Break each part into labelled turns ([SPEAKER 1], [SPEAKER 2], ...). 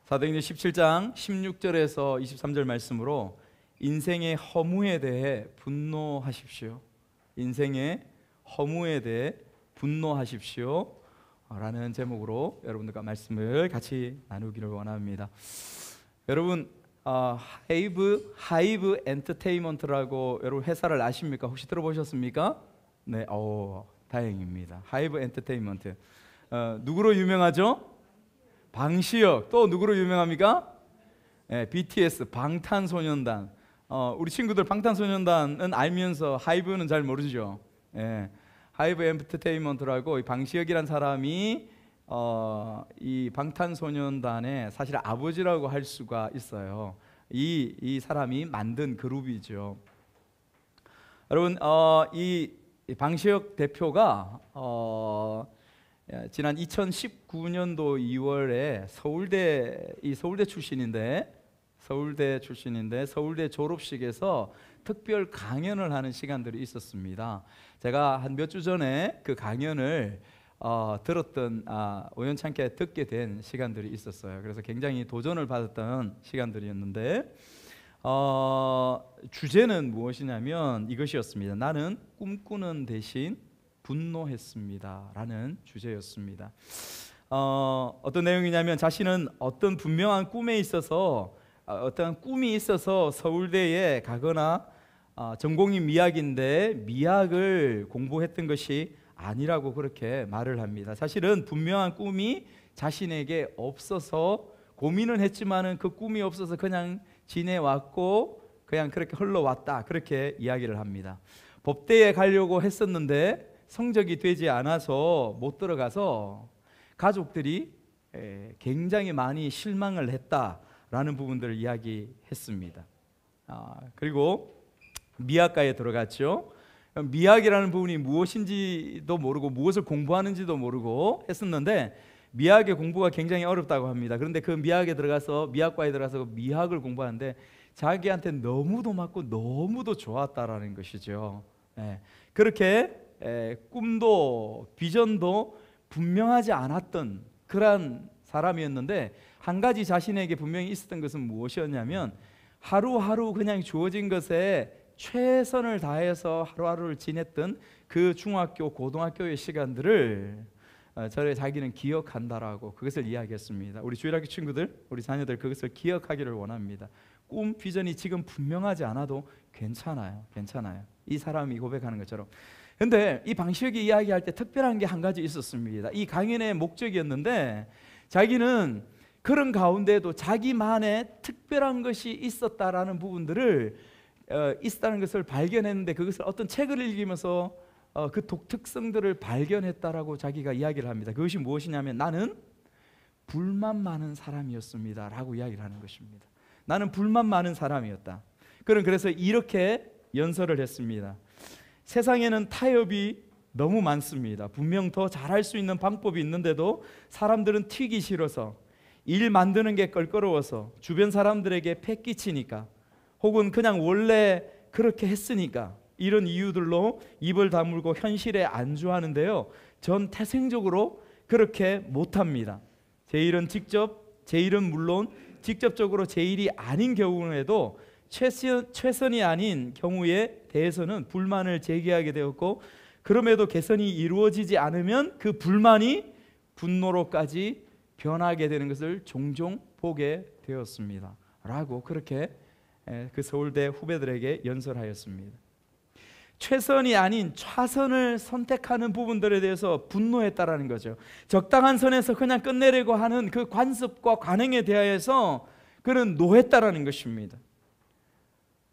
[SPEAKER 1] 사도행전 17장 16절에서 23절 말씀으로 인생의 허무에 대해 분노하십시오. 인생의 허무에 대해 분노하십시오 라는 제목으로 여러분들과 말씀을 같이 나누기를 원합니다. 여러분, 하이브 엔터테인먼트라고 여러분 회사를 아십니까? 혹시 들어보셨습니까? 네, 다행입니다. 하이브 엔터테인먼트. 누구로 유명하죠? 방시혁. 또 누구로 유명합니까? BTS, 방탄소년단. 우리 친구들 방탄소년단은 알면서 하이브는 잘 모르죠. 하이브 엔터테인먼트라고 이 방시혁이란 사람이 이 방탄소년단의 사실 아버지라고 할 수가 있어요. 이 사람이 만든 그룹이죠. 여러분, 이 방시혁 대표가 지난 2019년도 2월에 서울대 출신인데 서울대 졸업식에서 특별 강연을 하는 시간들이 있었습니다. 제가 한 몇 주 전에 그 강연을 들었던 우연찮게 듣게 된 시간들이 있었어요. 그래서 굉장히 도전을 받았던 시간들이었는데 주제는 무엇이냐면 이것이었습니다. 나는 꿈꾸는 대신 분노했습니다 라는 주제였습니다. 어떤 내용이냐면 자신은 어떤 분명한 꿈에 있어서 어떤 꿈이 있어서 서울대에 가거나 전공이 미학인데 미학을 공부했던 것이 아니라고 그렇게 말을 합니다. 사실은 분명한 꿈이 자신에게 없어서 고민을 했지만은 그 꿈이 없어서 그냥 지내왔고 그냥 그렇게 흘러왔다, 그렇게 이야기를 합니다. 법대에 가려고 했었는데 성적이 되지 않아서 못 들어가서 가족들이 굉장히 많이 실망을 했다라는 부분들을 이야기했습니다. 그리고 미학과에 들어갔죠. 미학이라는 부분이 무엇인지도 모르고 무엇을 공부하는지도 모르고 했었는데 미학의 공부가 굉장히 어렵다고 합니다. 그런데 그 미학과에 들어가서 미학을 공부하는데 자기한테 너무도 맞고 너무도 좋았다라는 것이죠. 그렇게 꿈도 비전도 분명하지 않았던 그런 사람이었는데 한 가지 자신에게 분명히 있었던 것은 무엇이었냐면 하루하루 그냥 주어진 것에 최선을 다해서 하루하루를 지냈던 그 중학교, 고등학교의 시간들을 자기는 기억한다라고 그것을 이야기했습니다. 우리 주일학교 친구들, 우리 자녀들 그것을 기억하기를 원합니다. 꿈, 비전이 지금 분명하지 않아도 괜찮아요. 이 사람이 고백하는 것처럼. 근데 이 방시혁이 이야기할 때 특별한 게 한 가지 있었습니다. 이 강연의 목적이었는데 자기는 그런 가운데에도 자기만의 특별한 것이 있었다라는 부분들을 있다는 것을 발견했는데 그것을 어떤 책을 읽으면서 그 독특성들을 발견했다라고 자기가 이야기를 합니다. 그것이 무엇이냐면 나는 불만 많은 사람이었습니다 라고 이야기를 하는 것입니다. 나는 불만 많은 사람이었다. 그래서 이렇게 연설을 했습니다. 세상에는 타협이 너무 많습니다. 분명 더 잘할 수 있는 방법이 있는데도 사람들은 튀기 싫어서, 일 만드는 게 껄끄러워서, 주변 사람들에게 패 끼치니까, 혹은 그냥 원래 그렇게 했으니까 이런 이유들로 입을 다물고 현실에 안주하는데요, 전 태생적으로 그렇게 못합니다. 제 일은 물론 직접적으로 제 일이 아닌 경우에도 최선이 아닌 경우에 대해서는 불만을 제기하게 되었고, 그럼에도 개선이 이루어지지 않으면 그 불만이 분노로까지 변하게 되는 것을 종종 보게 되었습니다 라고 그렇게 그 서울대 후배들에게 연설하였습니다. 최선이 아닌 좌선을 선택하는 부분들에 대해서 분노했다라는 거죠. 적당한 선에서 그냥 끝내려고 하는 그 관습과 관행에 대하여서 그는 노했다라는 것입니다.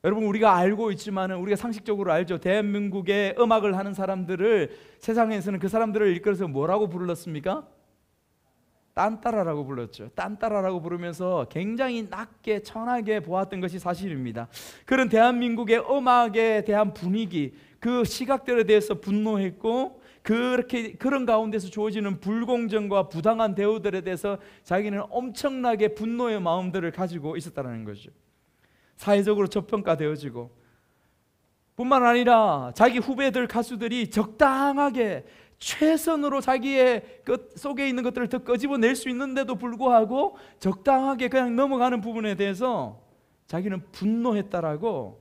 [SPEAKER 1] 여러분, 우리가 알고 있지만 우리가 상식적으로 알죠. 대한민국의 음악을 하는 사람들을 세상에서는 그 사람들을 일컬어서 뭐라고 불렀습니까? 딴따라라고 불렀죠. 딴따라라고 부르면서 굉장히 낮게 천하게 보았던 것이 사실입니다. 그런 대한민국의 음악에 대한 분위기, 그 시각들에 대해서 분노했고, 그런 가운데서 주어지는 불공정과 부당한 대우들에 대해서 자기는 엄청나게 분노의 마음들을 가지고 있었다는 거죠. 사회적으로 저평가되어지고, 뿐만 아니라 자기 후배들 가수들이 적당하게 최선으로 자기의 그 속에 있는 것들을 더 끄집어낼 수 있는데도 불구하고 적당하게 그냥 넘어가는 부분에 대해서 자기는 분노했다라고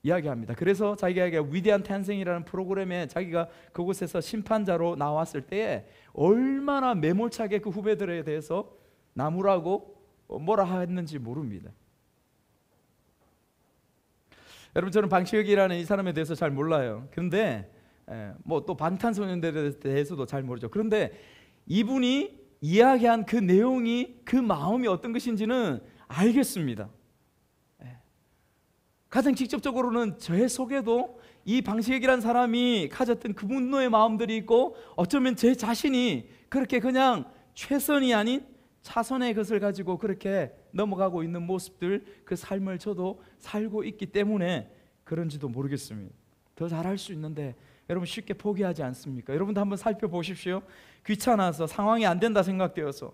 [SPEAKER 1] 이야기합니다. 그래서 자기가 위대한 탄생이라는 프로그램에 자기가 그곳에서 심판자로 나왔을 때에 얼마나 매몰차게 그 후배들에 대해서 나무라고 뭐라 했는지 모릅니다. 여러분, 저는 방시혁이라는 이 사람에 대해서 잘 몰라요. 그런데 뭐 또 방탄소년단에 대해서도 잘 모르죠. 그런데 이분이 이야기한 그 내용이, 그 마음이 어떤 것인지는 알겠습니다. 가장 직접적으로는 저의 속에도 이 방시혁이라는 사람이 가졌던 그 분노의 마음들이 있고, 어쩌면 제 자신이 그렇게 그냥 최선이 아닌 차선의 것을 가지고 그렇게 넘어가고 있는 모습들, 그 삶을 저도 살고 있기 때문에 그런지도 모르겠습니다. 더 잘할 수 있는데 여러분 쉽게 포기하지 않습니까? 여러분도 한번 살펴보십시오. 귀찮아서, 상황이 안 된다 생각되어서,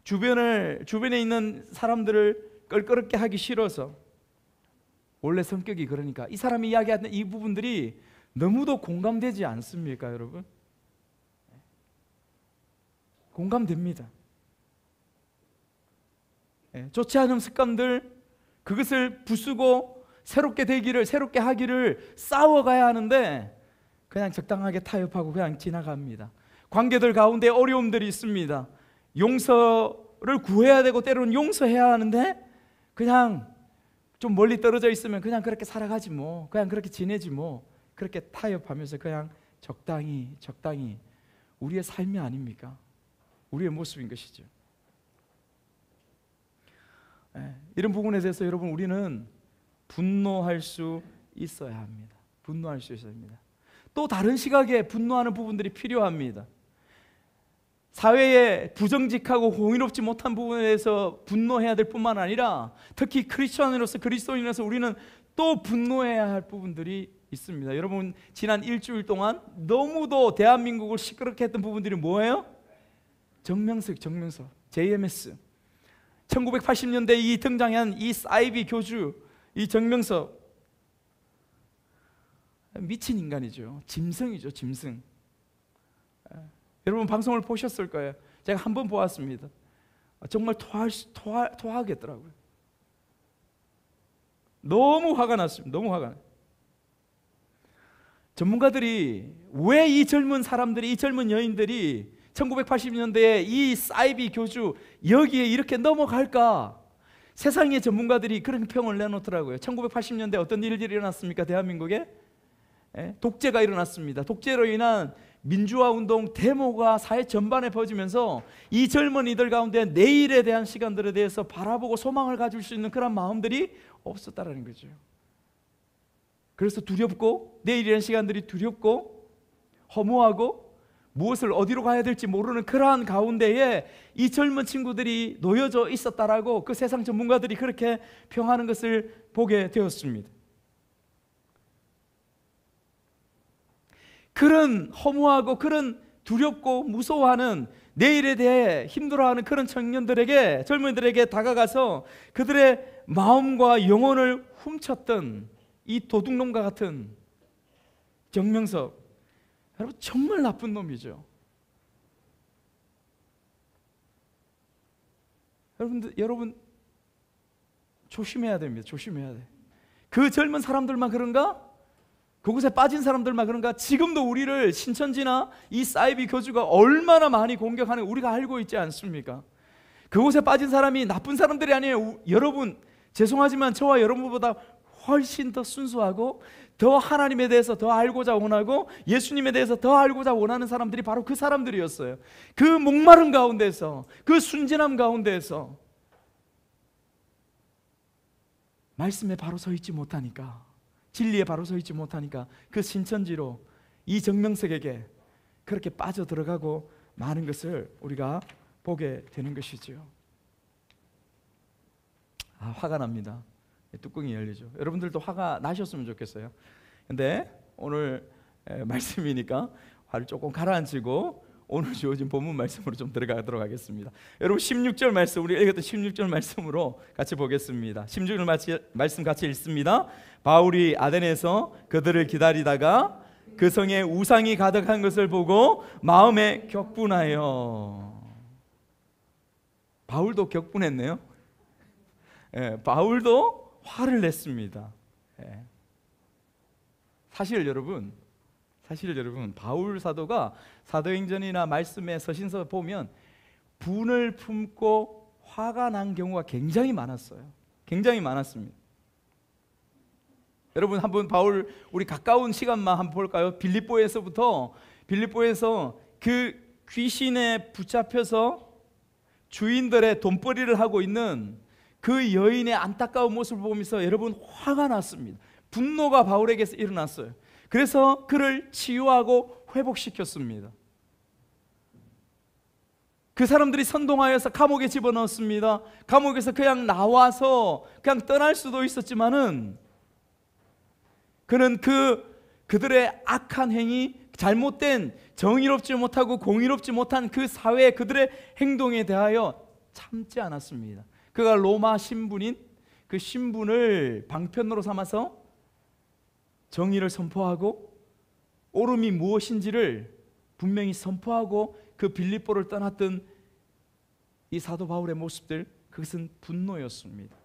[SPEAKER 1] 주변에 있는 사람들을 껄끄럽게 하기 싫어서, 원래 성격이 그러니까 이 사람이 이야기하는 이 부분들이 너무도 공감되지 않습니까, 여러분? 공감됩니다. 좋지 않은 습관들, 그것을 부수고 새롭게 하기를 싸워가야 하는데 그냥 적당하게 타협하고 그냥 지나갑니다. 관계들 가운데 어려움들이 있습니다. 용서를 구해야 되고 때로는 용서해야 하는데 그냥 좀 멀리 떨어져 있으면 그냥 그렇게 살아가지 뭐, 그냥 그렇게 지내지 뭐, 그렇게 타협하면서 그냥 적당히 우리의 삶이 아닙니까? 우리의 모습인 것이죠. 이런 부분에 대해서 여러분, 우리는 분노할 수 있어야 합니다. 분노할 수 있어야 합니다. 또 다른 시각에 분노하는 부분들이 필요합니다. 사회에 부정직하고 공의롭지 못한 부분에 대해서 분노해야 될 뿐만 아니라 특히 그리스도인으로서 우리는 또 분노해야 할 부분들이 있습니다. 여러분, 지난 일주일 동안 너무도 대한민국을 시끄럽게 했던 부분들이 뭐예요? 정명석, JMS. 1980년대에 이 등장한 이 사이비 교주, 이 정명석, 미친 인간이죠. 짐승이죠, 짐승. 여러분 방송을 보셨을 거예요. 제가 한번 보았습니다. 정말 토하겠더라고요. 너무 화가 났습니다. 너무 화가 나요. 전문가들이 왜 이 젊은 사람들이, 이 젊은 여인들이 1980년대에 이 사이비 교주 여기에 이렇게 넘어갈까? 세상의 전문가들이 그런 평을 내놓더라고요. 1980년대 어떤 일들이 일어났습니까? 대한민국에 독재가 일어났습니다. 독재로 인한 민주화 운동, 데모가 사회 전반에 퍼지면서 이 젊은이들 가운데 내일에 대한 시간들에 대해서 바라보고 소망을 가질 수 있는 그런 마음들이 없었다라는 거죠. 그래서 두렵고, 내일이라는 시간들이 두렵고 허무하고 무엇을 어디로 가야 될지 모르는 그러한 가운데에 이 젊은 친구들이 놓여져 있었다라고 그 세상 전문가들이 그렇게 평하는 것을 보게 되었습니다. 그런 허무하고 그런 두렵고 무서워하는, 내일에 대해 힘들어하는 그런 청년들에게, 젊은이들에게 다가가서 그들의 마음과 영혼을 훔쳤던 이 도둑놈과 같은 정명석, 여러분 정말 나쁜 놈이죠. 여러분 조심해야 됩니다. 조심해야 돼. 그 젊은 사람들만 그런가? 그곳에 빠진 사람들만 그런가? 지금도 우리를 신천지나 이 사이비 교주가 얼마나 많이 공격하는 우리가 알고 있지 않습니까? 그곳에 빠진 사람이 나쁜 사람들이 아니에요. 여러분, 죄송하지만 저와 여러분보다 훨씬 더 순수하고 더 하나님에 대해서 더 알고자 원하고 예수님에 대해서 더 알고자 원하는 사람들이 바로 그 사람들이었어요. 그 목마름 가운데서, 그 순진함 가운데서 말씀에 바로 서 있지 못하니까, 진리에 바로 서 있지 못하니까 그 신천지로 이 정명석에게 그렇게 빠져들어가고 많은 것을 우리가 보게 되는 것이죠. 화가 납니다. 뚜껑이 열리죠. 여러분들도 화가 나셨으면 좋겠어요. 근데 오늘 말씀이니까 화를 조금 가라앉히고 오늘 주어진 본문 말씀으로 좀 들어가도록 하겠습니다. 여러분 16절 말씀, 우리 읽었던 16절 말씀으로 같이 보겠습니다. 16절 말씀 같이 읽습니다. 바울이 아덴에서 그들을 기다리다가 그 성에 우상이 가득한 것을 보고 마음에 격분하여. 바울도 격분했네요. 바울도 화를 냈습니다. 사실 여러분 바울 사도가 사도행전이나 말씀에 서신서 보면 분을 품고 화가 난 경우가 굉장히 많았어요. 굉장히 많았습니다. 여러분 한번 바울 우리 가까운 시간만 한번 볼까요? 빌립보에서 그 귀신에 붙잡혀서 주인들의 돈벌이를 하고 있는 그 여인의 안타까운 모습을 보면서 여러분 화가 났습니다. 분노가 바울에게서 일어났어요. 그래서 그를 치유하고 회복시켰습니다. 그 사람들이 선동하여서 감옥에 집어넣었습니다. 감옥에서 그냥 나와서 그냥 떠날 수도 있었지만은 그는 그들의 악한 행위, 잘못된 정의롭지 못하고 공의롭지 못한 그 사회 그들의 행동에 대하여 참지 않았습니다. 그가 로마 신분인 그 신분을 방편으로 삼아서 정의를 선포하고 옳음이 무엇인지를 분명히 선포하고 그 빌립보를 떠났던 이 사도 바울의 모습들, 그것은 분노였습니다.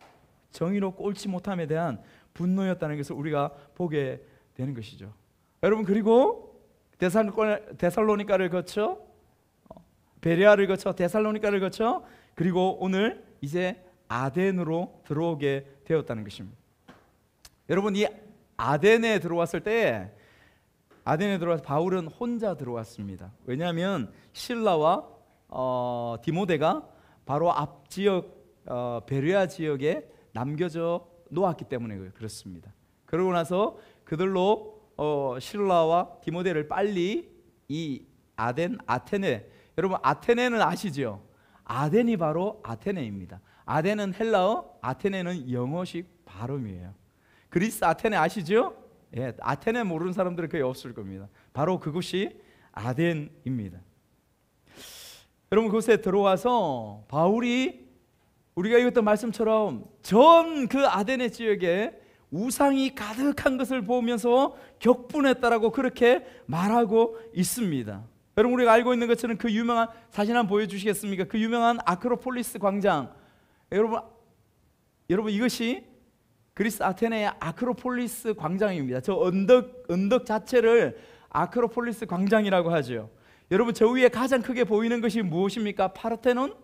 [SPEAKER 1] 정의롭고 옳지 못함에 대한 분노였다는 것을 우리가 보게 되는 것이죠. 여러분, 그리고 데살로니가를 거쳐 베레아를 거쳐 데살로니가를 거쳐 그리고 오늘 이제 아덴으로 들어오게 되었다는 것입니다. 여러분, 이 아덴에 들어와서 바울은 혼자 들어왔습니다. 왜냐하면 실라와 디모데가 바로 앞 지역 베레아 지역에 남겨져 놓았기 때문에 그렇습니다. 그러고 나서 그들로 실라와 디모데를 빨리 이 아테네, 여러분 아테네는 아시죠? 아덴이 바로 아테네입니다. 아덴은 헬라어, 아테네는 영어식 발음이에요. 그리스 아테네 아시죠? 예, 아테네 모르는 사람들은 거의 없을 겁니다. 바로 그곳이 아덴입니다. 여러분, 그곳에 들어와서 바울이 우리가 읽었던 말씀처럼 전 그 아테네 지역에 우상이 가득한 것을 보면서 격분했다라고 그렇게 말하고 있습니다. 여러분, 우리가 알고 있는 것처럼 그 유명한 사진 한번 보여주시겠습니까? 그 유명한 아크로폴리스 광장. 여러분 이것이 그리스 아테네의 아크로폴리스 광장입니다. 저 언덕 자체를 아크로폴리스 광장이라고 하죠. 여러분, 저 위에 가장 크게 보이는 것이 무엇입니까? 파르테논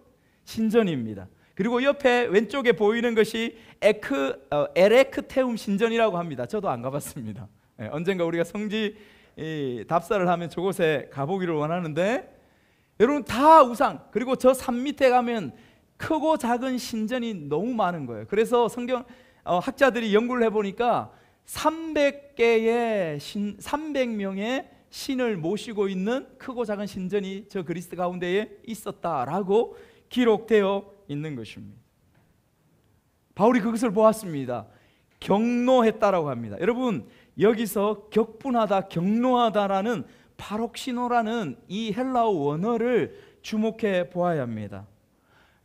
[SPEAKER 1] 신전입니다. 그리고 옆에 왼쪽에 보이는 것이 에레크테움 신전이라고 합니다. 저도 안 가봤습니다. 언젠가 우리가 성지 답사를 하면 저곳에 가보기를 원하는데, 여러분 다 우상, 그리고 저 산 밑에 가면 크고 작은 신전이 너무 많은 거예요. 그래서 성경 학자들이 연구를 해보니까 300명의 신을 모시고 있는 크고 작은 신전이 저 그리스 가운데에 있었다라고 기록되어 있는 것입니다. 바울이 그것을 보았습니다. 경노했다라고 합니다. 여러분, 여기서 격분하다, 경노하다라는 파록시노라는 이 헬라어 원어를 주목해 보아야 합니다.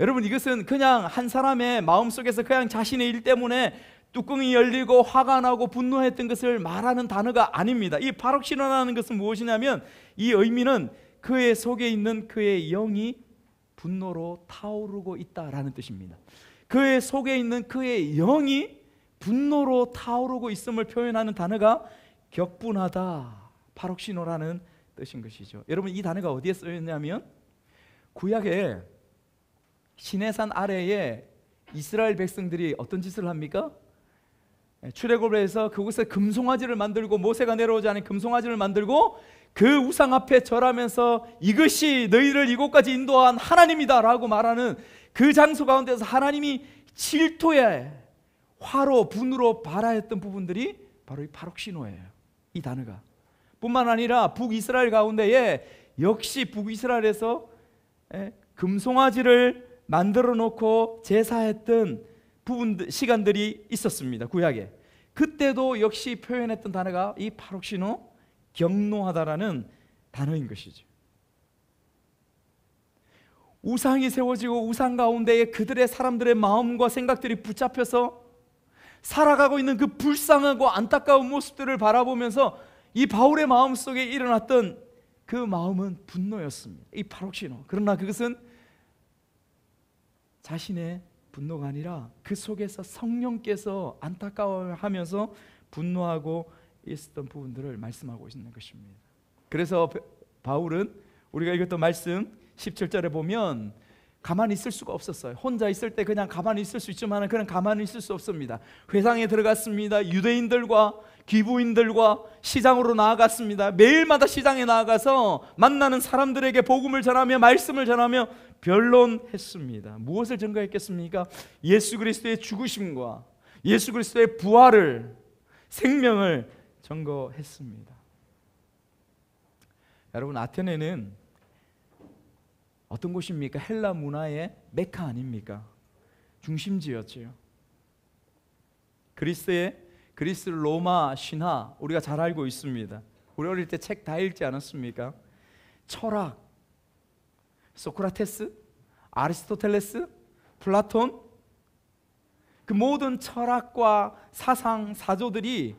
[SPEAKER 1] 여러분, 이것은 그냥 한 사람의 마음속에서 그냥 자신의 일 때문에 뚜껑이 열리고 화가 나고 분노했던 것을 말하는 단어가 아닙니다. 이 파록시노라는 것은 무엇이냐면, 이 의미는 그의 속에 있는 그의 영이 분노로 타오르고 있다라는 뜻입니다. 그의 속에 있는 그의 영이 분노로 타오르고 있음을 표현하는 단어가 격분하다, 파록시노라는 뜻인 것이죠. 여러분, 이 단어가 어디에 쓰였냐면 구약에 시내산 아래에 이스라엘 백성들이 어떤 짓을 합니까? 출애굽에서 그곳에 금송아지를 만들고, 모세가 내려오지 않은 금송아지를 만들고 그 우상 앞에 절하면서 이것이 너희를 이곳까지 인도한 하나님이다 라고 말하는 그 장소 가운데서 하나님이 질투에 화로 분으로 발하했던 부분들이 바로 이 파록시노예요. 이 단어가 뿐만 아니라 북이스라엘 가운데에 역시 북이스라엘에서 금송아지를 만들어 놓고 제사했던 시간들이 있었습니다. 구약에. 그때도 역시 표현했던 단어가 이 파록시노, 경노하다라는 단어인 것이죠. 우상이 세워지고 우상 가운데에 그들의 사람들의 마음과 생각들이 붙잡혀서 살아가고 있는 그 불쌍하고 안타까운 모습들을 바라보면서 이 바울의 마음 속에 일어났던 그 마음은 분노였습니다. 이 파록시노. 그러나 그것은 자신의 분노가 아니라 그 속에서 성령께서 안타까워하면서 분노하고 있었던 부분들을 말씀하고 있는 것입니다. 그래서 바울은 우리가 읽었던 말씀 17절에 보면 가만히 있을 수가 없었어요. 혼자 있을 때 그냥 가만히 있을 수 있지만 그는 가만히 있을 수 없습니다. 회당에 들어갔습니다. 유대인들과 귀부인들과 시장으로 나아갔습니다. 매일마다 시장에 나아가서 만나는 사람들에게 복음을 전하며 말씀을 전하며 변론했습니다. 무엇을 증거했겠습니까? 예수 그리스도의 죽으심과 예수 그리스도의 부활을, 생명을 증거했습니다. 여러분, 아테네는 어떤 곳입니까? 헬라 문화의 메카 아닙니까? 중심지였지요. 그리스 로마 신화 우리가 잘 알고 있습니다. 우리 어릴 때 책 다 읽지 않았습니까? 철학, 소크라테스, 아리스토텔레스, 플라톤, 그 모든 철학과 사상, 사조들이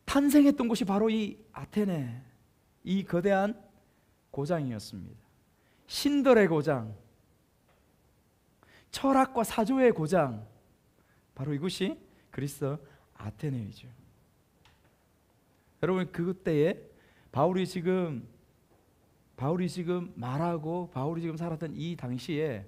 [SPEAKER 1] 탄생했던 곳이 바로 이 아테네, 이 거대한 고장이었습니다. 신들의 고장, 철학과 사조의 고장, 바로 이곳이 그리스 아테네이죠. 여러분, 그때에 바울이 지금 말하고 바울이 지금 살았던 이 당시에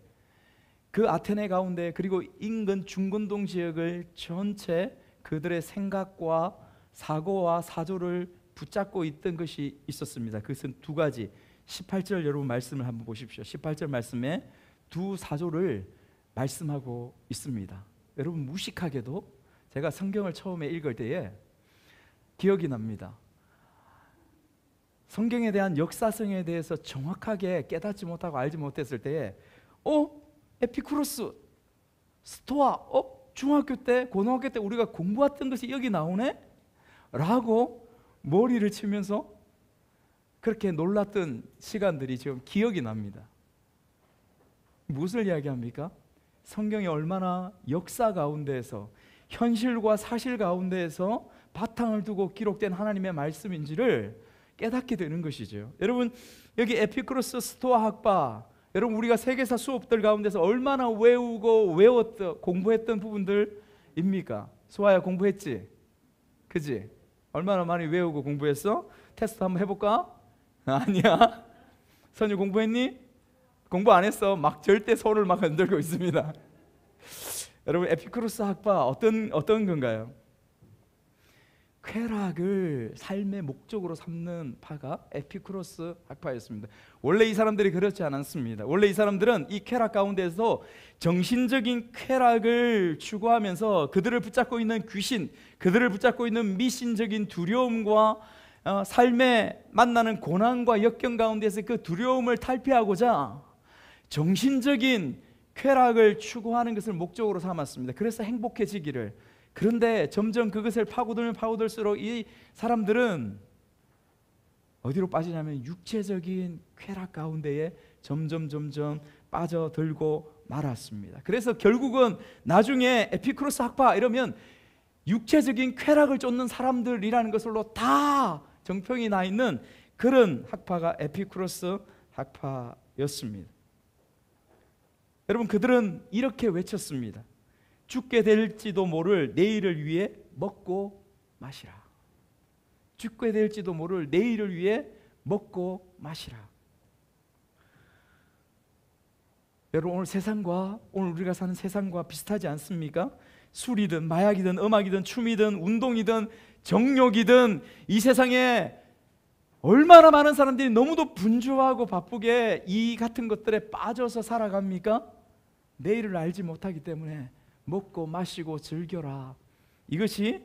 [SPEAKER 1] 그 아테네 가운데, 그리고 인근 중근동 지역을 전체 그들의 생각과 사고와 사조를 붙잡고 있던 것이 있었습니다. 그것은 두 가지. 18절 여러분 말씀을 한번 보십시오. 18절 말씀에 두 사조를 말씀하고 있습니다. 여러분, 무식하게도 제가 성경을 처음에 읽을 때에 기억이 납니다. 성경에 대한 역사성에 대해서 정확하게 깨닫지 못하고 알지 못했을 때에 에피쿠로스, 스토아, 중학교 때, 고등학교 때 우리가 공부했던 것이 여기 나오네? 라고 머리를 치면서 그렇게 놀랐던 시간들이 지금 기억이 납니다. 무엇을 이야기합니까? 성경이 얼마나 역사 가운데에서, 현실과 사실 가운데에서 바탕을 두고 기록된 하나님의 말씀인지를 깨닫게 되는 것이죠. 여러분, 여기 에피쿠로스, 스토아 학파, 여러분 우리가 세계사 수업들 가운데서 얼마나 외우고 공부했던 부분들입니까? 소아야, 공부했지? 그지? 얼마나 많이 외우고 공부했어? 테스트 한번 해볼까? 아니야. 선유 공부했니? 공부 안 했어. 막 절대 손을 막 흔들고 있습니다. 여러분, 에피쿠로스 학파 어떤 건가요? 쾌락을 삶의 목적으로 삼는 파가 에피쿠로스 학파였습니다. 원래 이 사람들이 그렇지 않았습니다. 원래 이 사람들은 이 쾌락 가운데서 정신적인 쾌락을 추구하면서 그들을 붙잡고 있는 귀신, 그들을 붙잡고 있는 미신적인 두려움과 삶에 만나는 고난과 역경 가운데서 그 두려움을 탈피하고자 정신적인 쾌락을 추구하는 것을 목적으로 삼았습니다. 그래서 행복해지기를. 그런데 점점 그것을 파고들면 파고들수록 이 사람들은 어디로 빠지냐면 육체적인 쾌락 가운데에 점점 빠져들고 말았습니다. 그래서 결국은 나중에 에피쿠로스 학파 이러면 육체적인 쾌락을 쫓는 사람들이라는 것으로 다 정평이 나 있는 그런 학파가 에피쿠로스 학파였습니다. 여러분, 그들은 이렇게 외쳤습니다. 죽게 될지도 모를 내일을 위해 먹고 마시라. 죽게 될지도 모를 내일을 위해 먹고 마시라. 여러분, 오늘 우리가 사는 세상과 비슷하지 않습니까? 술이든 마약이든 음악이든 춤이든 운동이든 정욕이든 이 세상에 얼마나 많은 사람들이 너무도 분주하고 바쁘게 이 같은 것들에 빠져서 살아갑니까? 내일을 알지 못하기 때문에 먹고 마시고 즐겨라. 이것이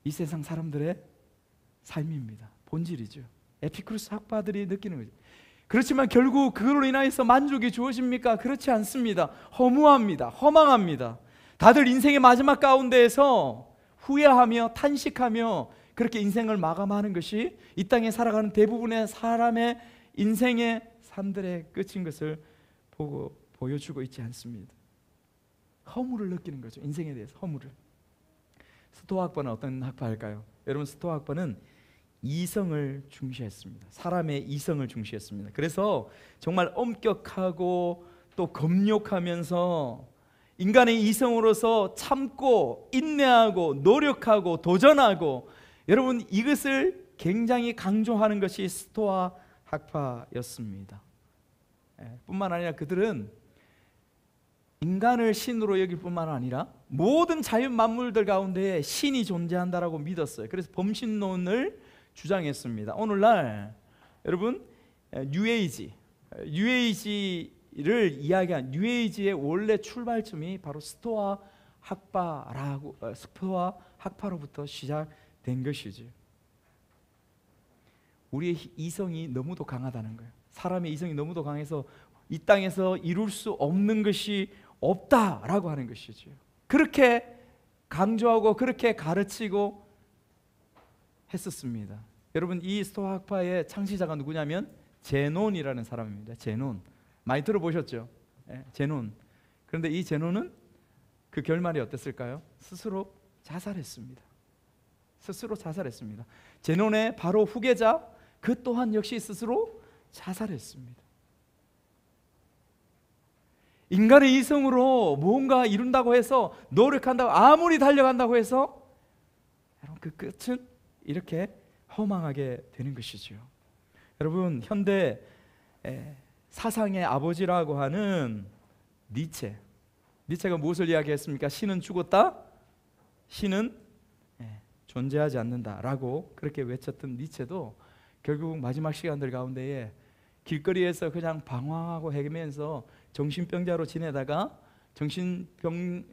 [SPEAKER 1] 이 세상 사람들의 삶입니다. 본질이죠. 에피쿠로스 학파들이 느끼는 거죠. 그렇지만 결국 그걸로 인하여서 만족이 주어집니까? 그렇지 않습니다. 허무합니다. 허망합니다. 다들 인생의 마지막 가운데에서 후회하며 탄식하며 그렇게 인생을 마감하는 것이 이 땅에 살아가는 대부분의 사람의 인생의 삶들의 끝인 것을 보여주고 있지 않습니다. 허물을 느끼는 거죠. 인생에 대해서 허물을. 스토아 학파는 어떤 학파일까요? 여러분 스토아 학파는 이성을 중시했습니다. 사람의 이성을 중시했습니다. 그래서 정말 엄격하고 또 검욕하면서 인간의 이성으로서 참고 인내하고 노력하고 도전하고, 여러분 이것을 굉장히 강조하는 것이 스토아 학파였습니다. 뿐만 아니라 그들은 인간을 신으로 여길 뿐만 아니라 모든 자연 만물들 가운데 신이 존재한다라고 믿었어요. 그래서 범신론을 주장했습니다. 오늘날 여러분 뉴에이지를 이야기한 뉴에이지의 원래 출발점이 바로 스토아 학파로부터 시작된 것이죠. 우리의 이성이 너무도 강하다는 거예요. 사람의 이성이 너무도 강해서 이 땅에서 이룰 수 없는 것이 없다라고 하는 것이죠. 그렇게 강조하고 그렇게 가르치고 했었습니다. 여러분 이 스토아 학파의 창시자가 누구냐면 제논이라는 사람입니다. 제논 많이 들어보셨죠? 제논. 그런데 이 제논은 그 결말이 어땠을까요? 스스로 자살했습니다. 제논의 바로 후계자 그 또한 역시 스스로 자살했습니다. 인간의 이성으로 뭔가 이룬다고 해서 노력한다고 아무리 달려간다고 해서 여러분 그 끝은 이렇게 허망하게 되는 것이죠. 여러분 현대 사상의 아버지라고 하는 니체가 무엇을 이야기했습니까? 신은 죽었다, 신은 존재하지 않는다라고 그렇게 외쳤던 니체도 결국 마지막 시간들 가운데에 길거리에서 그냥 방황하고 헤매면서 정신병자로 지내다가 정신병원에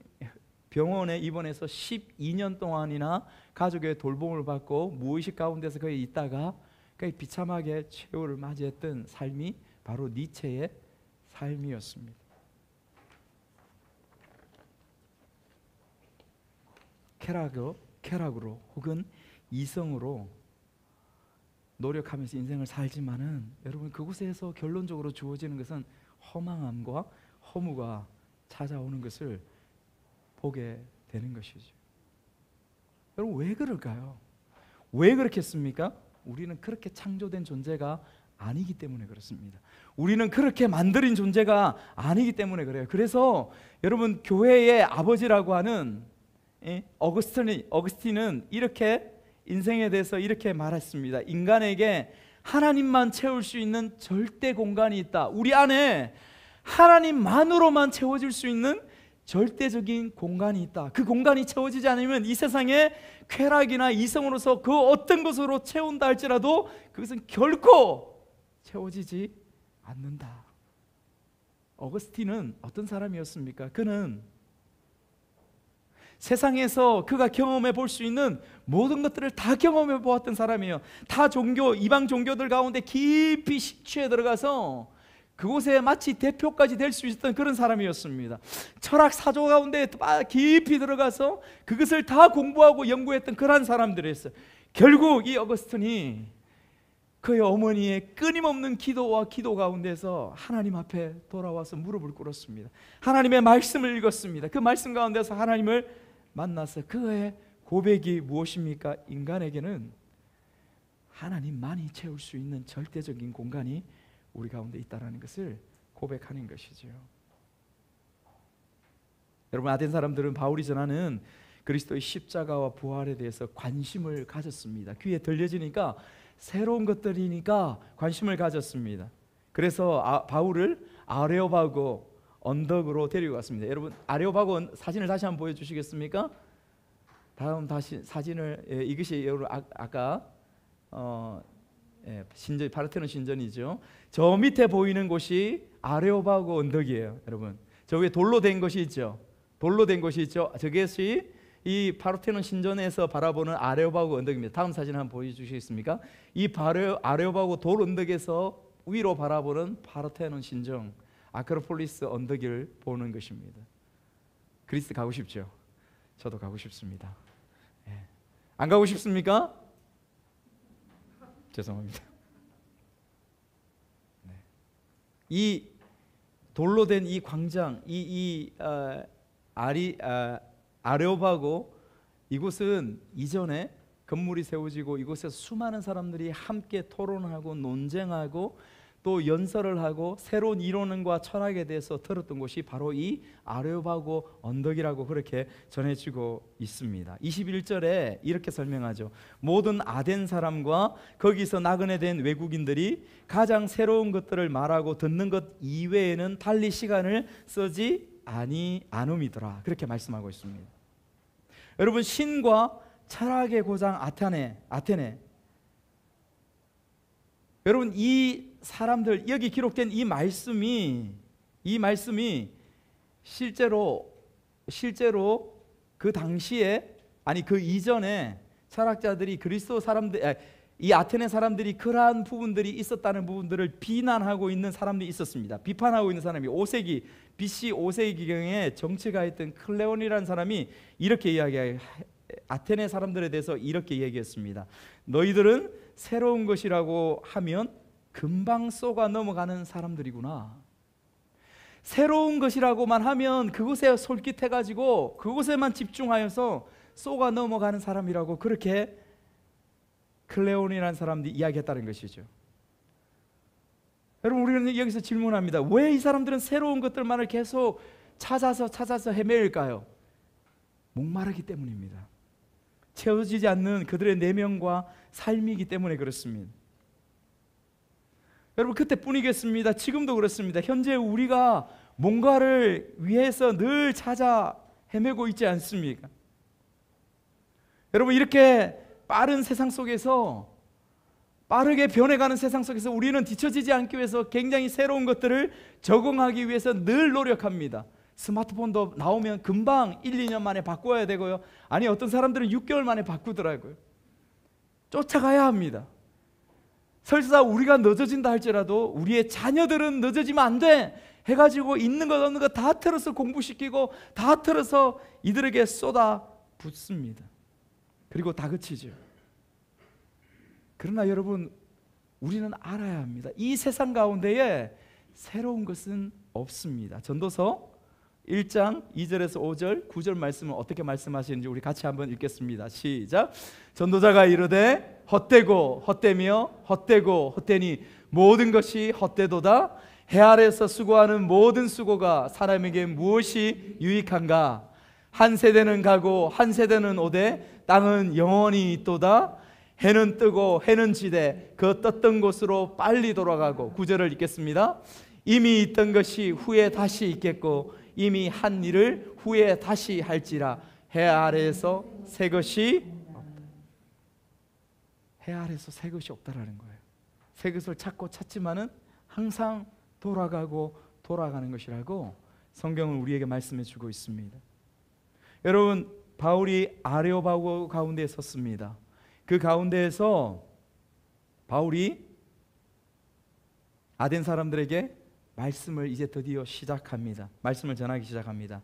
[SPEAKER 1] 입원해서 12년 동안이나 가족의 돌봄을 받고 무의식 가운데서 거기 있다가 비참하게 최후를 맞이했던 삶이 바로 니체의 삶이었습니다. 쾌락으로 혹은 이성으로 노력하면서 인생을 살지만은 여러분 그곳에서 결론적으로 주어지는 것은 허망함과 허무가 찾아오는 것을 보게 되는 것이죠. 여러분 왜 그럴까요? 왜 그렇겠습니까? 우리는 그렇게 창조된 존재가 아니기 때문에 그렇습니다. 우리는 그렇게 만들인 존재가 아니기 때문에 그래요. 그래서 여러분 교회의 아버지라고 하는 어거스틴은 이렇게 인생에 대해서 이렇게 말했습니다. 인간에게 하나님만 채울 수 있는 절대 공간이 있다. 우리 안에 하나님만으로만 채워질 수 있는 절대적인 공간이 있다. 그 공간이 채워지지 않으면 이 세상에 쾌락이나 이성으로서 그 어떤 것으로 채운다 할지라도 그것은 결코 채워지지 않는다. 어거스틴은 어떤 사람이었습니까? 그는 세상에서 그가 경험해 볼 수 있는 모든 것들을 다 경험해 보았던 사람이에요. 다 이방 종교들 가운데 깊이 식취해 들어가서 그곳에 마치 대표까지 될 수 있었던 그런 사람이었습니다. 철학 사조 가운데 깊이 들어가서 그것을 다 공부하고 연구했던 그런 사람들이었어요. 결국 이 어거스틴이 그의 어머니의 끊임없는 기도 가운데서 하나님 앞에 돌아와서 무릎을 꿇었습니다. 하나님의 말씀을 읽었습니다. 그 말씀 가운데서 하나님을 만나서 그의 고백이 무엇입니까? 인간에게는 하나님만이 채울 수 있는 절대적인 공간이 우리 가운데 있다는 것을 고백하는 것이죠. 여러분 아덴 사람들은 바울이 전하는 그리스도의 십자가와 부활에 대해서 관심을 가졌습니다. 귀에 들려지니까 새로운 것들이니까 관심을 가졌습니다. 그래서 바울을 아레오바고 언덕으로 데리고 갔습니다. 여러분 아레오바고 사진을 다시 한번 보여주시겠습니까? 다음 다시 사진을 이것이 여러분 아까 신전 파르테논 신전이죠. 저 밑에 보이는 곳이 아레오바고 언덕이에요. 여러분 저 위에 돌로 된 것이 있죠. 저것이 이 파르테논 신전에서 바라보는 아레오바고 언덕입니다. 다음 사진 한번 보여주시겠습니까? 이 아레오바고 돌 언덕에서 위로 바라보는 파르테논 신전 아크로폴리스 언덕을 보는 것입니다. 그리스 가고 싶죠? 저도 가고 싶습니다. 안 가고 싶습니까? 죄송합니다. 이 돌로 된 이 광장, 아레오바고 이곳은 이전에 건물이 세워지고 이곳에서 수많은 사람들이 함께 토론하고 논쟁하고 또 연설을 하고 새로운 이론과 철학에 대해서 들었던 곳이 바로 이 아레오파고 언덕이라고 그렇게 전해지고 있습니다. 21절에 이렇게 설명하죠. 모든 아덴 사람과 거기서 나그네 된 외국인들이 가장 새로운 것들을 말하고 듣는 것 이외에는 달리 시간을 쓰지 아니함이더라. 그렇게 말씀하고 있습니다. 여러분, 신과 철학의 고장 아테네. 여러분, 이 사람들, 여기 기록된 이 말씀이 실제로 그 당시에, 아니 그 이전에 철학자들이 그리스도 사람들, 이 아테네 사람들이 그러한 부분들이 있었다는 부분들을 비난하고 있는 사람들이 있었습니다. 비판하고 있는 사람이 BC 5세기경에 정치가했던 클레온이라는 사람이 이렇게 이야기해요. 아테네 사람들에 대해서 이렇게 얘기했습니다. 너희들은 새로운 것이라고 하면 금방 쏘가 넘어가는 사람들이구나. 새로운 것이라고만 하면 그것에 솔깃해가지고 그것에만 집중하여서 쏘가 넘어가는 사람이라고 그렇게 클레온이라는 사람들이 이야기했다는 것이죠. 여러분, 우리는 여기서 질문합니다. 왜 이 사람들은 새로운 것들만을 계속 찾아서 헤매일까요? 목마르기 때문입니다. 채워지지 않는 그들의 내면과 삶이기 때문에 그렇습니다. 여러분, 그때뿐이겠습니다. 지금도 그렇습니다. 현재 우리가 뭔가를 위해서 늘 찾아 헤매고 있지 않습니까? 여러분, 이렇게 빠른 세상 속에서, 빠르게 변해가는 세상 속에서 우리는 뒤처지지 않기 위해서 굉장히 새로운 것들을 적응하기 위해서 늘 노력합니다. 스마트폰도 나오면 금방 1, 2년 만에 바꿔야 되고요. 아니, 어떤 사람들은 6개월 만에 바꾸더라고요. 쫓아가야 합니다. 설사 우리가 늦어진다 할지라도 우리의 자녀들은 늦어지면 안 돼 해가지고 있는 것 없는 것 다 틀어서 공부시키고 다 틀어서 이들에게 쏟아 붓습니다. 그리고 다그치죠. 그러나 여러분, 우리는 알아야 합니다. 이 세상 가운데에 새로운 것은 없습니다. 전도서 1장 2절에서 5절 9절 말씀은 어떻게 말씀하시는지 우리 같이 한번 읽겠습니다. 시작. 전도자가 이르되 헛되고 헛되며 헛되고 헛되니 모든 것이 헛되도다. 해 아래서 수고하는 모든 수고가 사람에게 무엇이 유익한가? 한 세대는 가고 한 세대는 오되 땅은 영원히 있도다. 해는 뜨고 해는 지되 그 떴던 곳으로 빨리 돌아가고. 9절을 읽겠습니다. 이미 있던 것이 후에 다시 있겠고 이미 한 일을 후에 다시 할지라. 해 아래에서 새 것이 없다. 해 아래에서 새 것이 없다라는 거예요. 새 것을 찾지만은 항상 돌아가는 것이라고 성경은 우리에게 말씀해 주고 있습니다. 여러분, 바울이 아레오파고 가운데에 섰습니다. 그 가운데에서 바울이 아덴 사람들에게 말씀을 이제 드디어 시작합니다. 말씀을 전하기 시작합니다.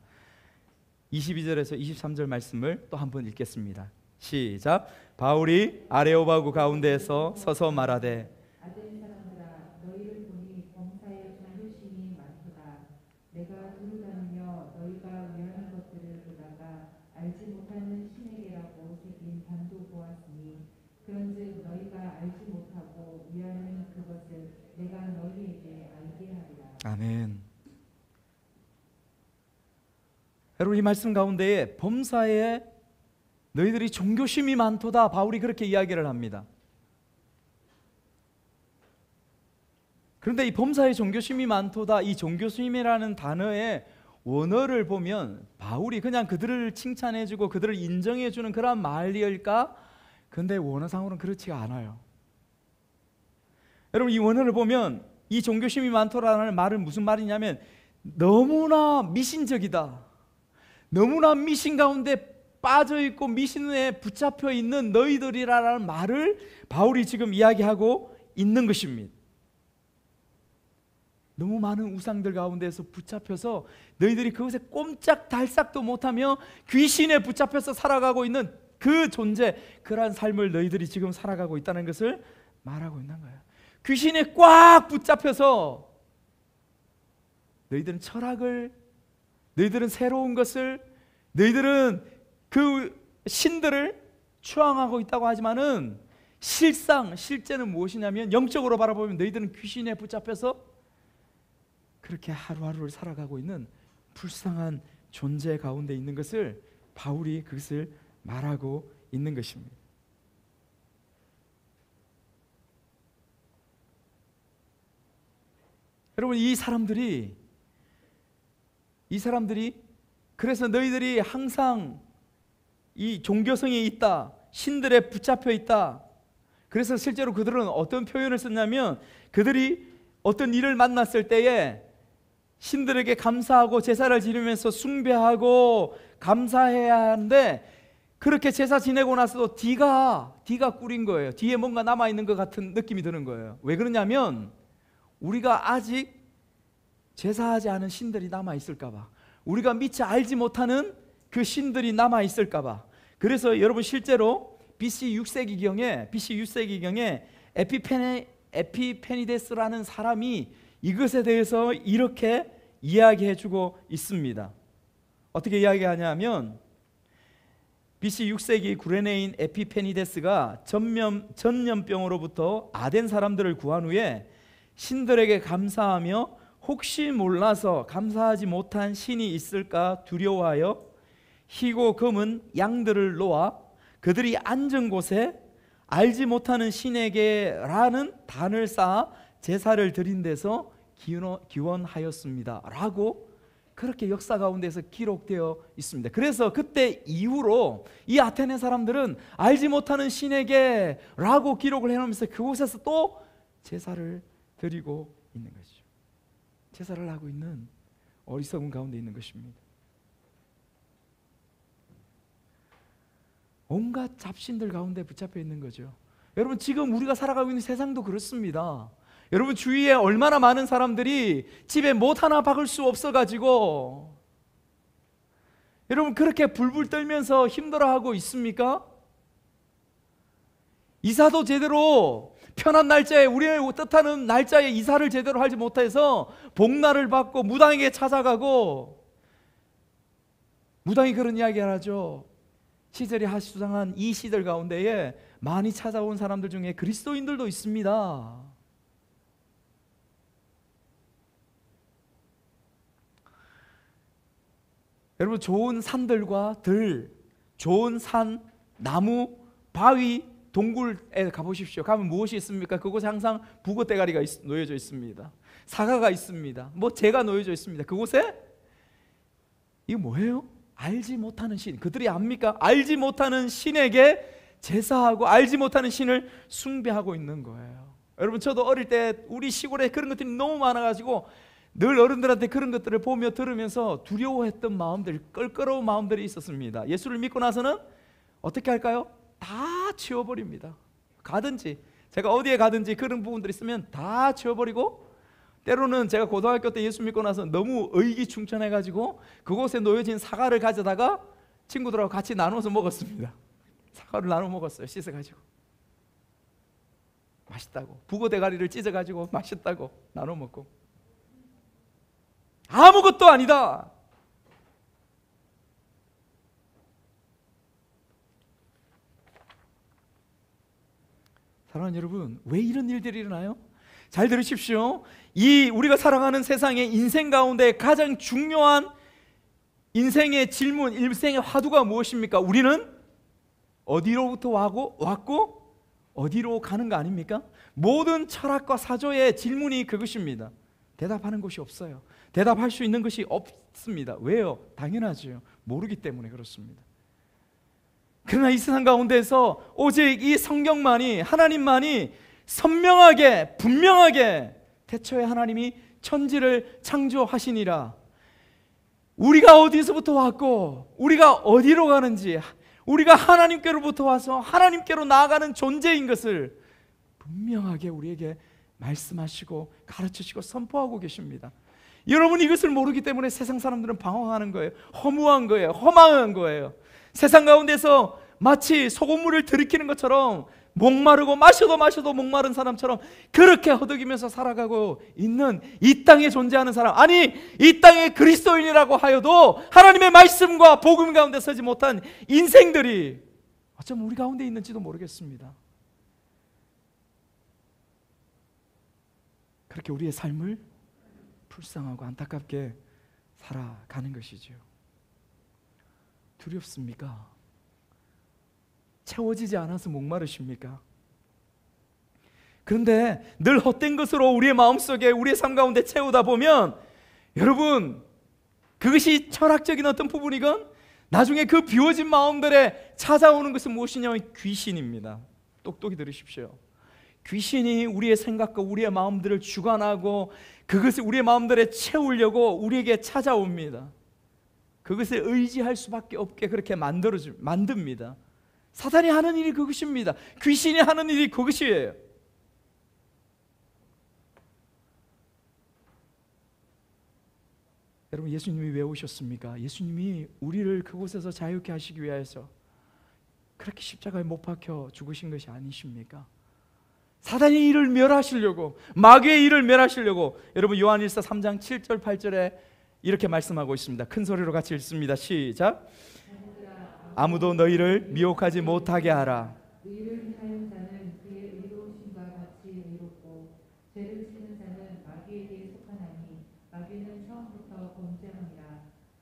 [SPEAKER 1] 22절에서 23절 말씀을 또 한번 읽겠습니다. 시작. 바울이 아레오파고 가운데에서 서서 말하되
[SPEAKER 2] 아덴 사람들아, 너희를 보니 범사에 존교심이 많도다. 내가 두루 다니며 너희가 위하는 것들을 보다가 알지 못하는 신에게라고 새긴 반도 보았으니 그런즉 너희가 알지 못하고 위하는 그것을 내가 너희에게 알게 하리라.
[SPEAKER 1] 아멘. 여러분, 이 말씀 가운데에 범사에 너희들이 종교심이 많도다, 바울이 그렇게 이야기를 합니다. 그런데 이 범사에 종교심이 많도다, 이 종교심이라는 단어의 원어를 보면 바울이 그냥 그들을 칭찬해주고 그들을 인정해주는 그런 말일까? 그런데 원어상으로는 그렇지가 않아요. 여러분, 이 원어를 보면 이 종교심이 많도라는 말은 무슨 말이냐면 너무나 미신적이다, 너무나 미신 가운데 빠져있고 미신에 붙잡혀 있는 너희들이라는 말을 바울이 지금 이야기하고 있는 것입니다. 너무 많은 우상들 가운데서 붙잡혀서 너희들이 그것에 꼼짝달싹도 못하며 귀신에 붙잡혀서 살아가고 있는 그 존재, 그러한 삶을 너희들이 지금 살아가고 있다는 것을 말하고 있는 거예요. 귀신에 꽉 붙잡혀서 너희들은 철학을, 너희들은 새로운 것을, 너희들은 그 신들을 추앙하고 있다고 하지만은 실제는 무엇이냐면 영적으로 바라보면 너희들은 귀신에 붙잡혀서 그렇게 하루하루를 살아가고 있는 불쌍한 존재 가운데 있는 것을 바울이 그것을 말하고 있는 것입니다. 여러분, 이 사람들이 그래서 너희들이 항상 이 종교성에 있다, 신들에 붙잡혀 있다. 그래서 실제로 그들은 어떤 표현을 썼냐면 그들이 어떤 일을 만났을 때에 신들에게 감사하고 제사를 지르면서 숭배하고 감사해야 하는데 그렇게 제사 지내고 나서도 뒤가 꿀인 거예요. 뒤에 뭔가 남아있는 것 같은 느낌이 드는 거예요. 왜 그러냐면 우리가 아직 제사하지 않은 신들이 남아있을까 봐, 우리가 미처 알지 못하는 그 신들이 남아있을까 봐. 그래서 여러분 실제로 BC 6세기경에 에피페니데스라는 사람이 이것에 대해서 이렇게 이야기해주고 있습니다. 어떻게 이야기하냐면 BC 6세기 구레네인 에피페니데스가 전염병으로부터 아덴 사람들을 구한 후에 신들에게 감사하며 혹시 몰라서 감사하지 못한 신이 있을까 두려워하여 희고 검은 양들을 놓아 그들이 앉은 곳에 알지 못하는 신에게라는 단을 쌓아 제사를 드린 데서 기원하였습니다 라고 그렇게 역사 가운데서 기록되어 있습니다. 그래서 그때 이후로 이 아테네 사람들은 알지 못하는 신에게 라고 기록을 해놓으면서 그곳에서 또 제사를 드리고 있는 것이죠. 제사를 하고 있는 어리석은 가운데 있는 것입니다. 온갖 잡신들 가운데 붙잡혀 있는 거죠. 여러분, 지금 우리가 살아가고 있는 세상도 그렇습니다. 여러분, 주위에 얼마나 많은 사람들이 집에 못 하나 박을 수 없어가지고 여러분 그렇게 불불 떨면서 힘들어하고 있습니까? 이사도 제대로 편한 날짜에, 우리의 뜻하는 날짜에 이사를 제대로 하지 못해서 복날을 받고 무당에게 찾아가고, 무당이 그런 이야기를 하죠. 시절이 하수상한 이 시절 가운데에 많이 찾아온 사람들 중에 그리스도인들도 있습니다. 여러분, 좋은 산들과 들, 좋은 산, 나무, 바위, 동굴에 가보십시오. 가면 무엇이 있습니까? 그곳에 항상 북어 대가리가 놓여져 있습니다. 사과가 있습니다. 뭐 재가 놓여져 있습니다. 그곳에 이거 뭐예요? 알지 못하는 신. 그들이 압니까? 알지 못하는 신에게 제사하고 알지 못하는 신을 숭배하고 있는 거예요. 여러분, 저도 어릴 때 우리 시골에 그런 것들이 너무 많아가지고 늘 어른들한테 그런 것들을 보며 들으면서 두려워했던 마음들, 껄끄러운 마음들이 있었습니다. 예수를 믿고 나서는 어떻게 할까요? 다 치워버립니다. 가든지, 제가 어디에 가든지 그런 부분들이 있으면 다 치워버리고, 때로는 제가 고등학교 때 예수 믿고 나서 너무 의기충천해가지고 그곳에 놓여진 사과를 가져다가 친구들하고 같이 나눠서 먹었습니다. 사과를 나눠 먹었어요. 씻어가지고 맛있다고, 북어 대가리를 찢어가지고 맛있다고 나눠 먹고. 아무것도 아니다. 사랑하는 여러분, 왜 이런 일들이 일어나요? 잘 들으십시오. 이 우리가 살아가는 세상의 인생 가운데 가장 중요한 인생의 질문, 인생의 화두가 무엇입니까? 우리는 어디로부터 왔고 어디로 가는 거 아닙니까? 모든 철학과 사조의 질문이 그것입니다. 대답하는 것이 없어요. 대답할 수 있는 것이 없습니다. 왜요? 당연하죠. 모르기 때문에 그렇습니다. 그러나 이 세상 가운데서 오직 이 성경만이, 하나님만이 선명하게, 분명하게 태초에 하나님이 천지를 창조하시니라, 우리가 어디서부터 왔고 우리가 어디로 가는지, 우리가 하나님께로부터 와서 하나님께로 나아가는 존재인 것을 분명하게 우리에게 말씀하시고 가르치시고 선포하고 계십니다. 여러분, 이것을 모르기 때문에 세상 사람들은 방황하는 거예요. 허무한 거예요. 허망한 거예요. 세상 가운데서 마치 소금물을 들이키는 것처럼 목마르고 마셔도 목마른 사람처럼 그렇게 허덕이면서 살아가고 있는 이 땅에 존재하는 사람, 아니 이 땅의 그리스도인이라고 하여도 하나님의 말씀과 복음 가운데 서지 못한 인생들이 어쩌면 우리 가운데 있는지도 모르겠습니다. 그렇게 우리의 삶을 불쌍하고 안타깝게 살아가는 것이죠. 두렵습니까? 채워지지 않아서 목마르십니까? 그런데 늘 헛된 것으로 우리의 마음속에, 우리의 삶 가운데 채우다 보면 여러분, 그것이 철학적인 어떤 부분이건 나중에 그 비워진 마음들에 찾아오는 것은 무엇이냐면 귀신입니다. 똑똑히 들으십시오. 귀신이 우리의 생각과 우리의 마음들을 주관하고 그것을 우리의 마음들에 채우려고 우리에게 찾아옵니다. 그것을 의지할 수밖에 없게 그렇게 만듭니다. 사단이 하는 일이 그것입니다. 귀신이 하는 일이 그것이에요. 여러분, 예수님이 왜 오셨습니까? 예수님이 우리를 그곳에서 자유케 하시기 위해서 그렇게 십자가에 못 박혀 죽으신 것이 아니십니까? 사단의 일을 멸하시려고, 마귀의 일을 멸하시려고. 여러분, 요한일서 3장 7절 8절에 이렇게 말씀하고 있습니다. 큰 소리로 같이 읽습니다. 시작. 아무도 너희를 미혹하지 못하게 하라.
[SPEAKER 2] 의를 행하는 자는 그의 의로우심과 같이 의롭고 죄를 지는 자는 마귀에게 속하나니 마귀는 처음부터 범죄함이라.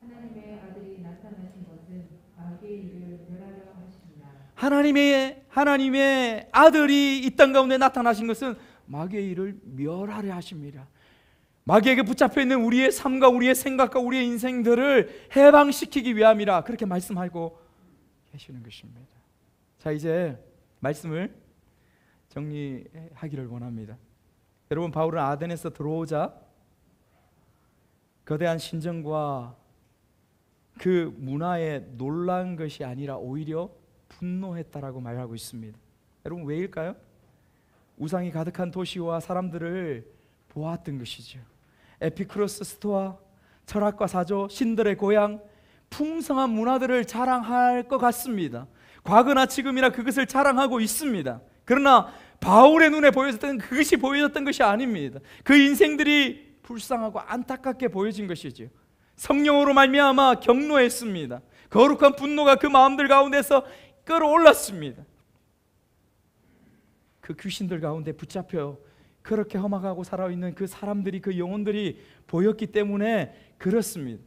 [SPEAKER 2] 하나님의 아들이 나타나신 것은 마귀의 일을 멸하려 하십니다.
[SPEAKER 1] 하나님의 아들이 이 땅 가운데 나타나신 것은 마귀의 일을 멸하려 하십니다. 마귀에게 붙잡혀 있는 우리의 삶과 우리의 생각과 우리의 인생들을 해방시키기 위함이라, 그렇게 말씀하고 계시는 것입니다. 자, 이제 말씀을 정리하기를 원합니다. 여러분, 바울은 아덴에서 들어오자 거대한 신정과 그 문화에 놀란 것이 아니라 오히려 분노했다라고 말하고 있습니다. 여러분, 왜일까요? 우상이 가득한 도시와 사람들을 보았던 것이죠. 에피쿠로스 스토아, 철학과 사조, 신들의 고향, 풍성한 문화들을 자랑할 것 같습니다. 과거나 지금이나 그것을 자랑하고 있습니다. 그러나 바울의 눈에 보여졌던 그것이 보여졌던 것이 아닙니다. 그 인생들이 불쌍하고 안타깝게 보여진 것이죠. 성령으로 말미암아 경노했습니다. 거룩한 분노가 그 마음들 가운데서 끌어올랐습니다. 그 귀신들 가운데 붙잡혀 그렇게 험악하고 살아있는 그 사람들이, 그 영혼들이 보였기 때문에 그렇습니다.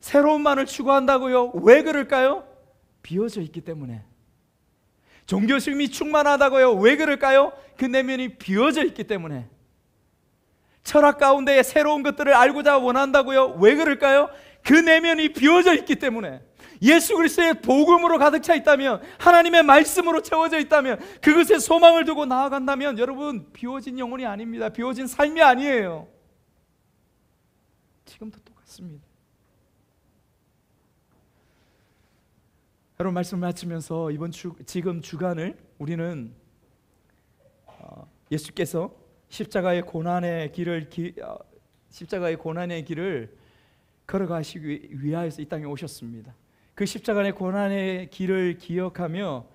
[SPEAKER 1] 새로운 만을 추구한다고요? 왜 그럴까요? 비어져 있기 때문에. 종교심이 충만하다고요? 왜 그럴까요? 그 내면이 비어져 있기 때문에. 철학 가운데 새로운 것들을 알고자 원한다고요? 왜 그럴까요? 그 내면이 비어져 있기 때문에. 예수 그리스도의 복음으로 가득 차 있다면, 하나님의 말씀으로 채워져 있다면, 그것에 소망을 두고 나아간다면 여러분, 비워진 영혼이 아닙니다. 비워진 삶이 아니에요. 지금도 똑같습니다. 여러분, 말씀 마치면서 지금 주간을 우리는 예수께서 십자가의 고난의 길을 걸어가시기 위하여서 이 땅에 오셨습니다. 그 십자가의 고난의 길을 기억하며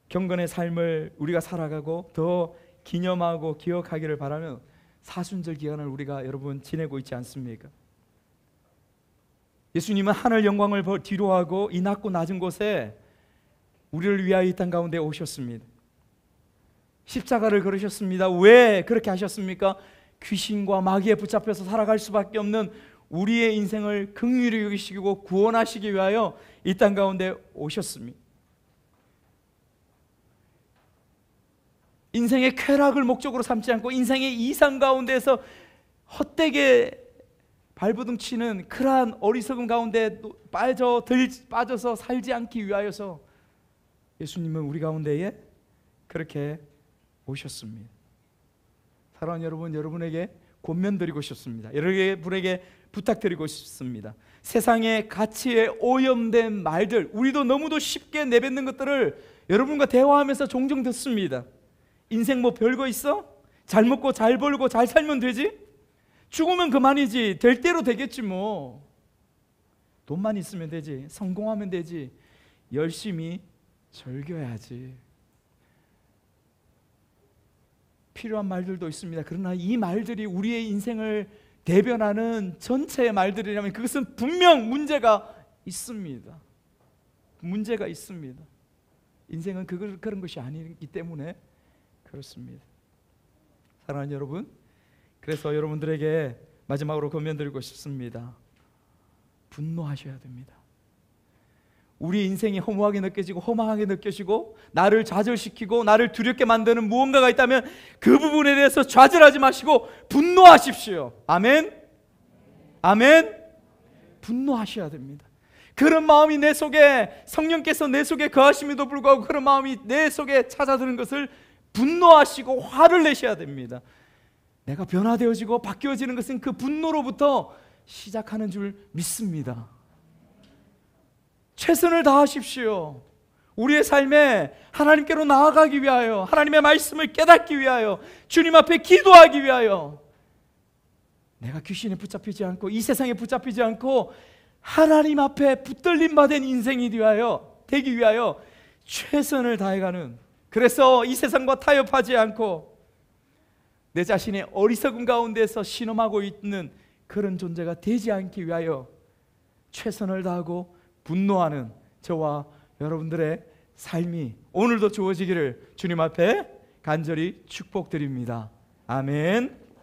[SPEAKER 1] 경건의 삶을 우리가 살아가고 더 기념하고 기억하기를 바라며 사순절 기간을 우리가 여러분 지내고 있지 않습니까? 예수님은 하늘 영광을 뒤로하고 이 낮고 낮은 곳에 우리를 위하여 이 땅 가운데 오셨습니다. 십자가를 걸으셨습니다. 왜 그렇게 하셨습니까? 귀신과 마귀에 붙잡혀서 살아갈 수밖에 없는 우리의 인생을 긍휼히 여기시고 구원하시기 위하여 이 땅 가운데 오셨습니다. 인생의 쾌락을 목적으로 삼지 않고 인생의 이상 가운데서 헛되게 발버둥치는 그러한 어리석음 가운데 빠져서 살지 않기 위하여서 예수님은 우리 가운데에 그렇게 오셨습니다. 사랑하는 여러분, 여러분에게 권면드리고 싶습니다. 여러분에게 부탁드리고 싶습니다. 세상의 가치에 오염된 말들, 우리도 너무도 쉽게 내뱉는 것들을 여러분과 대화하면서 종종 듣습니다. 인생 뭐 별거 있어? 잘 먹고 잘 벌고 잘 살면 되지? 죽으면 그만이지. 될 대로 되겠지 뭐. 돈만 있으면 되지. 성공하면 되지. 열심히 즐겨야지. 필요한 말들도 있습니다. 그러나 이 말들이 우리의 인생을 대변하는 전체의 말들이라면 그것은 분명 문제가 있습니다. 문제가 있습니다. 인생은 그런 것이 아니기 때문에 그렇습니다. 사랑하는 여러분, 그래서 여러분들에게 마지막으로 권면드리고 싶습니다. 분노하셔야 됩니다. 우리 인생이 허무하게 느껴지고 허망하게 느껴지고 나를 좌절시키고 나를 두렵게 만드는 무언가가 있다면 그 부분에 대해서 좌절하지 마시고 분노하십시오. 아멘? 아멘? 분노하셔야 됩니다. 그런 마음이 내 속에, 성령께서 내 속에 거하심에도 불구하고 그런 마음이 내 속에 찾아드는 것을 분노하시고 화를 내셔야 됩니다. 내가 변화되어지고 바뀌어지는 것은 그 분노로부터 시작하는 줄 믿습니다. 최선을 다하십시오. 우리의 삶에 하나님께로 나아가기 위하여, 하나님의 말씀을 깨닫기 위하여, 주님 앞에 기도하기 위하여, 내가 귀신에 붙잡히지 않고 이 세상에 붙잡히지 않고 하나님 앞에 붙들림 받은 인생이 되기 위하여 최선을 다해가는, 그래서 이 세상과 타협하지 않고 내 자신의 어리석음 가운데서 신음하고 있는 그런 존재가 되지 않기 위하여 최선을 다하고 분노하는 저와 여러분들의 삶이 오늘도 주어지기를 주님 앞에 간절히 축복드립니다. 아멘.